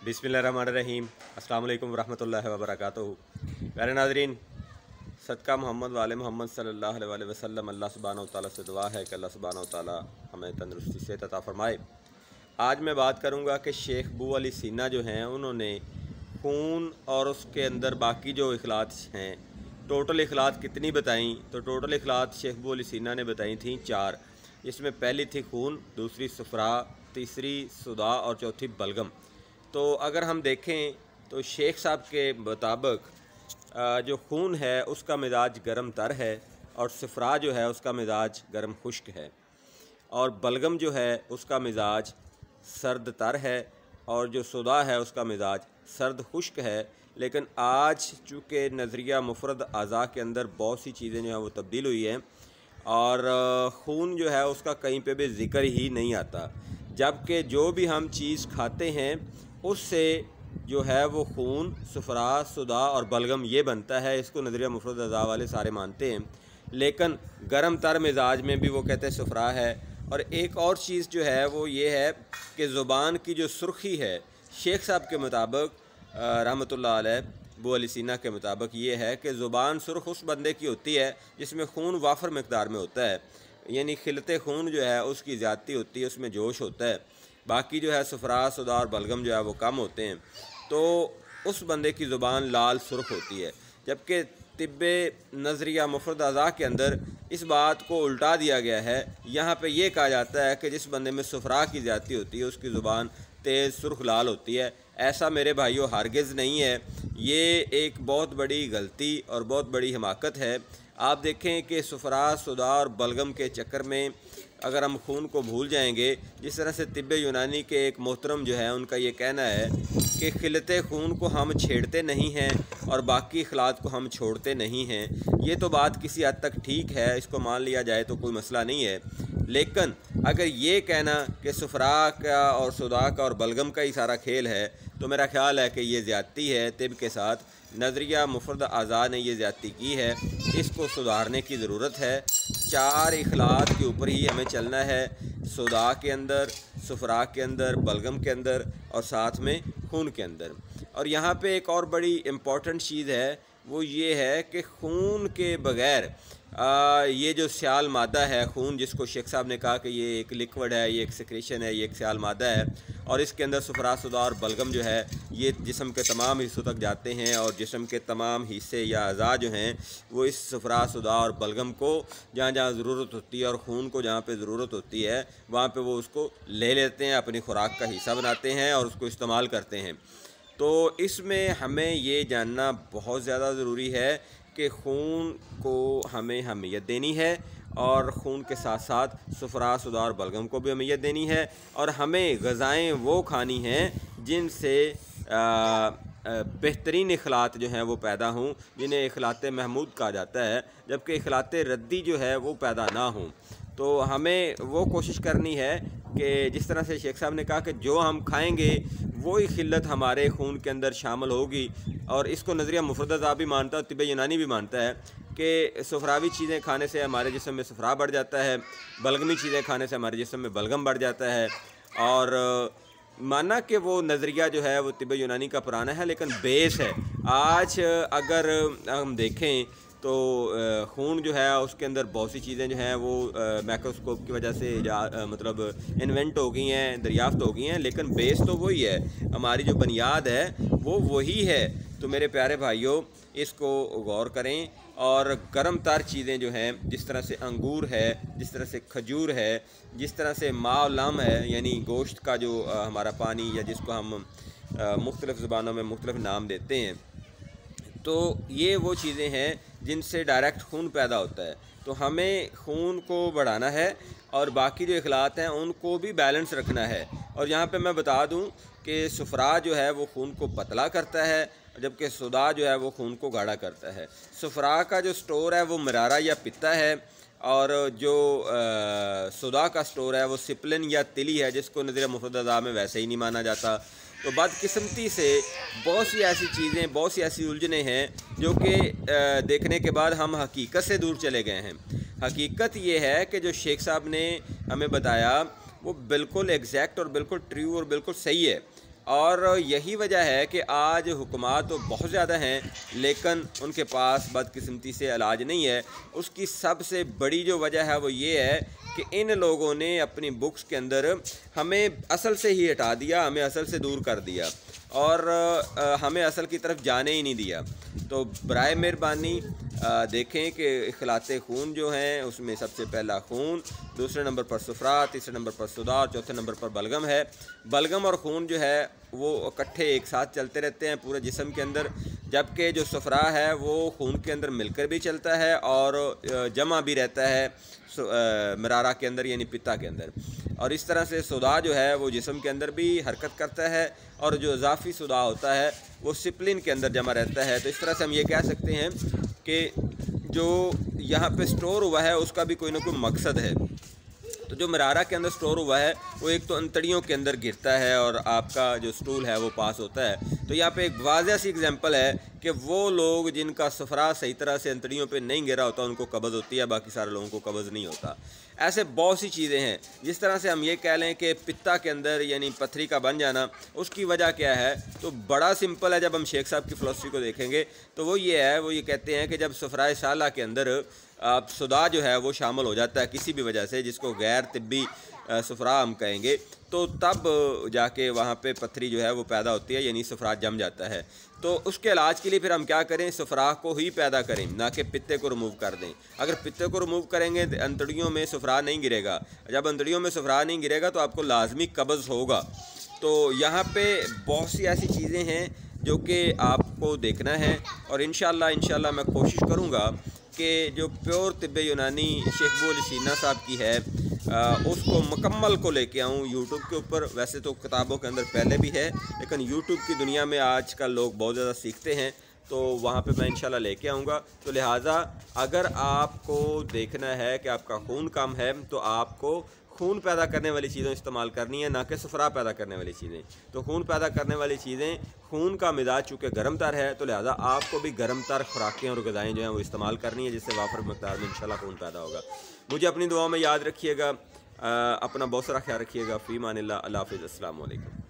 बिस्मिल्लाहिर्रहमानिर्रहीम। अस्सलाम वालेकुम वरहमतुल्लाहि वबरकातुहू। प्यारे नाज़रीन, सदका मोहम्मद वाले मोहम्मद सल्लल्लाहु अलैहि वसल्लम, अल्लाह सुब्हानहू व तआला से दुआ है कि अल्लाह सुब्हानहू व तआला हमें तंदुरुस्ती सेहत अता फ़रमाए। आज मैं बात करूँगा कि शेख बू अली सीना जो हैं, उन्होंने खून और उसके अंदर बाकी जो इखलात हैं, टोटल इखलात कितनी बताई। तो टोटल इखलात शेख बू अली सीना ने बताई थी 4। इसमें पहली थी खून, दूसरी सफ़रा, तीसरी सुदा और चौथी बलगम। तो अगर हम देखें तो शेख साहब के मुताबिक जो खून है उसका मिजाज गर्म तर है, और सफ़रा जो है उसका मिजाज गर्म खुश्क है, और बलगम जो है उसका मिजाज सर्द तर है, और जो सुदा है उसका मिजाज सर्द खुश्क है। लेकिन आज चूँकि नज़रिया मुफरद अज़ा के अंदर बहुत सी चीज़ें जो हैं वो तब्दील हुई हैं, और खून जो है उसका कहीं पे भी ज़िक्र ही नहीं आता, जबकि जो भी हम चीज़ खाते हैं उससे जो है वो खून, सफ़रा, सुदा और बलगम ये बनता है। इसको नज़रिया मुफरद अज़ा वाले सारे मानते हैं, लेकिन गर्म तर मिजाज में भी वो कहते हैं सफ़रा है। और एक और चीज़ जो है वो ये है कि ज़ुबान की जो सुर्खी है, शेख साहब के मुताबिक रहमतुल्लाह अलैह, बू अली सीना के मुताबिक ये है कि ज़ुबान सुर्ख उस बंदे की होती है जिसमें खून वाफर मकदार में होता है, यानी खिलते खून जो है उसकी ज़्यादती होती है, उसमें जोश होता है। बाकी जो है सफ़रा, सुदा और बलगम जो है वो कम होते हैं, तो उस बंदे की ज़ुबान लाल सुर्ख होती है। जबकि तिब्बे नज़रिया मुफरद अज़ा के अंदर इस बात को उल्टा दिया गया है। यहाँ पे ये कहा जाता है कि जिस बंदे में सफ़रा की ज़्यादती होती है उसकी ज़ुबान तेज़ सुर्ख लाल होती है। ऐसा मेरे भाइयों हरगिज़ नहीं है। ये एक बहुत बड़ी गलती और बहुत बड़ी हिमाकत है। आप देखें कि सफ़रा, सुदा और बलगम के चक्कर में अगर हम खून को भूल जाएंगे, जिस तरह से तिब्बे यूनानी के एक मोहतरम जो है उनका ये कहना है कि खिलते खून को हम छेड़ते नहीं हैं और बाकी इखलात को हम छोड़ते नहीं हैं। ये तो बात किसी हद तक ठीक है, इसको मान लिया जाए तो कोई मसला नहीं है। लेकिन अगर ये कहना कि सफ़रा का और सुदा का और बलगम का ही सारा खेल है, तो मेरा ख़्याल है कि ये ज़्यादती है। तिब के साथ नज़रिया मुफरद अज़ा ने ये ज़्यादती की है, इसको सुधारने की ज़रूरत है। 4 इखलात के ऊपर ही हमें चलना है, सुदा के अंदर, सफ़रा के अंदर, बलगम के अंदर और साथ में खून के अंदर। और यहाँ पे एक और बड़ी इम्पॉर्टेंट चीज़ है, वो ये है कि खून के बग़ैर ये जो स्याल मादा है खून, जिसको शेख साहब ने कहा कि ये एक लिक्विड है, ये एक सेक्रेशन है, ये एक स्याल मादा है, और इसके अंदर सफ़रा, सुदा और बलगम जो है ये जिस्म के तमाम हिस्सों तक जाते हैं, और जिस्म के तमाम हिस्से या अज़ा जो हैं वो इस सफ़रा, सुदा और बलगम को जहाँ जहाँ ज़रूरत होती है और खून को जहाँ पे ज़रूरत होती है वहाँ पे वो उसको ले लेते हैं, अपनी खुराक का हिस्सा बनाते हैं और उसको इस्तेमाल करते हैं। तो इसमें हमें ये जानना बहुत ज़्यादा ज़रूरी है कि खून को हमें अहमियत देनी है, और खून के साथ साथ सफ़रा, सुदा और बलगम को भी अहमियत देनी है, और हमें ग़ज़ाएँ वो खानी हैं जिनसे बेहतरीन इखलात जो हैं वो पैदा हों, जिन्हें इखलात महमूद कहा जाता है, जबकि इखलात रद्दी जो है वो पैदा ना हों। तो हमें वो कोशिश करनी है कि जिस तरह से शेख साहब ने कहा कि जो हम खाएंगे वही खिल्लत हमारे खून के अंदर शामिल होगी। और इसको नज़रिया मुफरद अज़ा भी मानता है, तिब्बे यूनानी भी मानता है कि सफ़रावी चीज़ें खाने से हमारे जिस्म में सफ़रा बढ़ जाता है, बलगमी चीज़ें खाने से हमारे जिस्म में बलगम बढ़ जाता है। और माना कि वो नज़रिया जो है वो तिब्बे यूनानी का पुराना है, लेकिन बेस है। आज अगर हम देखें तो खून जो है उसके अंदर बहुत सी चीज़ें जो हैं वो माइक्रोस्कोप की वजह से मतलब इन्वेंट हो गई हैं, दरियाफ़्त हो गई हैं, लेकिन बेस तो वही है, हमारी जो बुनियाद है वो वही है। तो मेरे प्यारे भाइयों, इसको गौर करें, और गर्म तर चीज़ें जो हैं, जिस तरह से अंगूर है, जिस तरह से खजूर है, जिस तरह से मावलम है, यानी गोश्त का जो हमारा पानी, या जिसको हम मुख्तलिफ़ ज़ुबानों में मुख्तलिफ़ नाम देते हैं, तो ये वो चीज़ें हैं जिनसे डायरेक्ट खून पैदा होता है। तो हमें खून को बढ़ाना है और बाकी जो इखलात हैं उनको भी बैलेंस रखना है। और यहाँ पे मैं बता दूँ कि सफ़रा जो है वो खून को पतला करता है, जबकि सुदा जो है वो खून को गाढ़ा करता है। सफ़रा का जो स्टोर है वो मरारा या पित्ता है, और जो सुदा का स्टोर है वो सिप्लिन या तिली है, जिसको नज़रिया मुफरद अज़ा में वैसे ही नहीं माना जाता। तो बदकिस्मती से बहुत सी ऐसी चीज़ें, बहुत सी ऐसी उलझनें हैं जो कि देखने के बाद हम हकीकत से दूर चले गए हैं। हकीकत ये है कि जो शेख साहब ने हमें बताया वो बिल्कुल एग्जैक्ट और बिल्कुल ट्रू और बिल्कुल सही है। اور یہی وجہ ہے کہ آج حکومات تو بہت زیادہ ہیں لیکن ان کے پاس بدقسمتی سے علاج نہیں ہے۔ اس کی سب سے بڑی جو وجہ ہے وہ یہ ہے کہ ان لوگوں نے اپنی بکس کے اندر ہمیں اصل سے ہی ہٹا دیا، ہمیں اصل سے دور کر دیا اور ہمیں اصل کی طرف جانے ہی نہیں دیا۔ تو برائے مہربانی دیکھیں کہ اخلاط خون جو ہیں اس میں سب سے پہلا خون، دوسرے نمبر پر صفرا، تیسرے نمبر پر صداع، چوتھے نمبر پر بلغم ہے۔ بلغم اور خون جو ہے وہ اکٹھے ایک ساتھ چلتے رہتے ہیں پورے جسم کے اندر، جبکہ جو صفرا ہے وہ خون کے اندر مل کر بھی چلتا ہے اور جمع بھی رہتا ہے مرارہ کے اندر یعنی پتا کے اندر، اور اس طرح سے صداع جو ہے وہ جسم کے اندر بھی حرکت کرتا ہے اور جو اضافی صداع ہوتا ہے وہ سپلن کے اندر جمع رہتا ہے۔ تو اس طرح سے ہم یہ کہہ سکتے ہیں کہ جو یہاں پہ سٹور ہوا ہے اس کا بھی کوئی نہ کوئی مقصد ہے۔ تو جو مرارہ کے اندر سٹور ہوا ہے وہ ایک تو انتڑیوں کے اندر گرتا ہے اور آپ کا جو سٹول ہے وہ پاس ہوتا ہے۔ تو یہاں پہ ایک واضح سی اگزامپل ہے کہ وہ لوگ جن کا صفرا صحیح طرح سے انتڑیوں پہ نہیں گرا ہوتا ان کو قبض ہوتی ہے، باقی سارے لوگوں کو قبض نہیں ہوتا۔ ایسے بہت سی چیزیں ہیں، جس طرح سے ہم یہ کہہ لیں کہ پتا کے اندر یعنی پتھری کا بن جانا، اس کی وجہ کیا ہے؟ تو بڑا سمپل ہے۔ جب ہم شیخ صاحب کی فلسفی کو دیکھیں گے تو وہ یہ ہے، وہ یہ کہتے ہیں کہ جب صفرائے سالہ کے اندر صداع جو ہے وہ شامل ہو جاتا ہے کسی بھی وجہ سے، جس کو غیر طبی صفرا ہم کہیں گے، تو تب جا کے وہاں پہ پتھری جو ہے وہ پیدا ہوتی ہے یعنی صفرا جم جاتا ہے۔ تو اس کے علاج کے لیے پھر ہم کیا کریں؟ صفرا کو ہی پیدا کریں، نہ کہ پتے کو ریموو کر دیں۔ اگر پتے کو ریموو کریں گے تو انتڑیوں میں صفرا نہیں گرے گا، جب انتڑیوں میں صفرا نہیں گرے گا تو آپ کو لازمی قبض ہوگا۔ تو یہاں پہ بہت سی ایسی چیزیں ہیں جو کہ آپ کو دیکھنا ہے، اور انشاءاللہ میں کوشش کروں گا کہ جو پیور طب یونانی شیخ ابو علی سینا صاحب کی ہے اس کو مکمل کو لے کے آؤں یوٹیوب کے اوپر۔ ویسے تو کتابوں کے اندر پہلے بھی ہے لیکن یوٹیوب کی دنیا میں آج کل لوگ بہت زیادہ سیکھتے ہیں، تو وہاں پہ میں انشاءاللہ لے کے آؤں گا۔ تو لہٰذا اگر آپ کو دیکھنا ہے کہ آپ کا خون کم ہے تو آپ کو خون پیدا کرنے والی چیزیں استعمال کرنی ہے، نہ کہ صفرا پیدا کرنے والی چیزیں۔ تو خون پیدا کرنے والی چیزیں، خون کا مزاج چونکہ گرم تر ہے تو لہٰذا آپ کو بھی گرم تر خوراکیں اور غذائیں جو ہیں وہ استعمال کرنی ہے، جس سے وافر مقدار میں انشاءاللہ خون پیدا ہوگا۔ مجھے اپنی دعاؤں میں یاد رکھیے گا، اپنا بہت سارا خیال رکھیے گا۔ فی امان اللہ، اللہ حافظ، السلام علیکم۔